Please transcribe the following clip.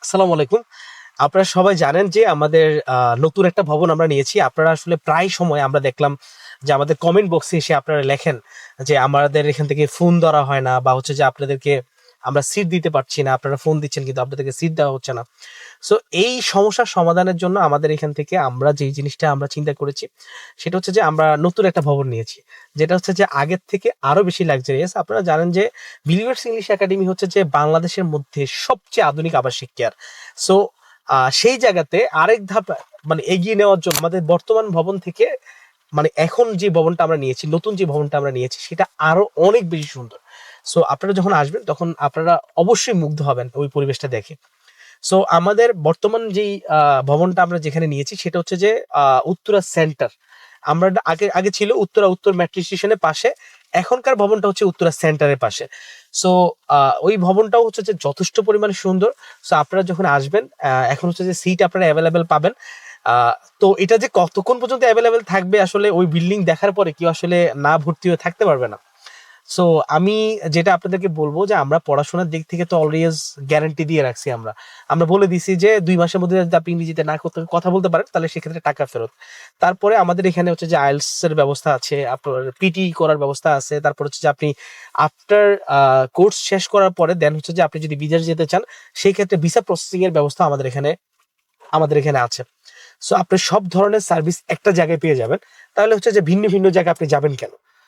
আসসালামু আলাইকুম। আপনারা সবাই জানেন যে আমাদের নতুন একটা ভবন আমরা নিয়েছি। আপনারা আসলে প্রায় সময় আমরা দেখলাম যে আমাদের কমেন্ট বক্সে এসে আপনারা লেখেন যে আমাদের এখান থেকে ফোন ধরা হয় না, বা হচ্ছে যে আপনাদেরকে আমরা সিট দিতে পারছি না। আপনারা ফোন দিচ্ছেন কিন্তু আপনাদেরকে সিট দেওয়া হচ্ছে না। সো এই সমস্যার সমাধানের জন্য আমাদের এখান থেকে আমরা যেই জিনিসটা আমরা চিন্তা করেছি সেটা হচ্ছে যে আমরা নতুন একটা ভবন নিয়েছি, যেটা হচ্ছে যে আগের থেকে আরো বেশি লাক্সারিয়াস। আপনারা জানেন যে বিলিভার্স ইংলিশ একাডেমি হচ্ছে যে বাংলাদেশের মধ্যে সবচেয়ে আধুনিক আবাসিক কেয়ার। সো সেই জায়গাতে আরেক ধাপ মানে এগিয়ে নেওয়ার জন্য আমাদের বর্তমান ভবন থেকে মানে এখন যে ভবনটা আমরা নিয়েছি, নতুন যে ভবনটা আমরা নিয়েছি সেটা আরো অনেক বেশি সুন্দর। সো আপনারা যখন আসবেন তখন আপনারা অবশ্যই মুগ্ধ হবেন ওই পরিবেশটা দেখে। সো আমাদের বর্তমান যেই ভবনটা আমরা যেখানে নিয়েছি সেটা হচ্ছে যে উত্তরা সেন্টার। আমরা আগে আগে ছিল উত্তরা উত্তর মেট্রো স্টেশনের পাশে, এখনকার ভবনটা হচ্ছে উত্তরা সেন্টারের পাশে। সো ওই ভবনটাও হচ্ছে যে যথেষ্ট পরিমাণে সুন্দর। সো আপনারা যখন আসবেন এখন হচ্ছে যে সিট আপনারা অ্যাভেলেবেল পাবেন। আহ, তো এটা যে কতক্ষণ পর্যন্ত অ্যাভেলেবেল থাকবে আসলে ওই বিল্ডিং দেখার পরে কেউ আসলে না ভর্তি হয়ে থাকতে পারবে না। সো আমি যেটা আপনাদেরকে বলবো যে আমরা পড়াশোনার দিক থেকে তো অলওয়েজ গ্যারান্টি দিয়ে রাখছি। আমরা আমরা বলে দিছি যে 2 মাসের মধ্যে যদি আপনি ইংরেজিতে না করতে কথা বলতে পারেন তাহলে সেক্ষেত্রে টাকা ফেরত। তারপরে আমাদের এখানে হচ্ছে যে আইএলটিএস এর ব্যবস্থা আছে, আপনার পিটি করার ব্যবস্থা আছে। তারপর হচ্ছে যে আপনি আফটার কোর্স শেষ করার পরে দেন হচ্ছে যে আপনি যদি বিদেশ যেতে চান সেই ক্ষেত্রে ভিসা প্রসেসিং এর ব্যবস্থা আমাদের এখানে আছে। সো আপনি সব ধরনের সার্ভিস একটা জায়গায় পেয়ে যাবেন। তাহলে হচ্ছে যে ভিন্ন ভিন্ন জায়গায় আপনি যাবেন কেন?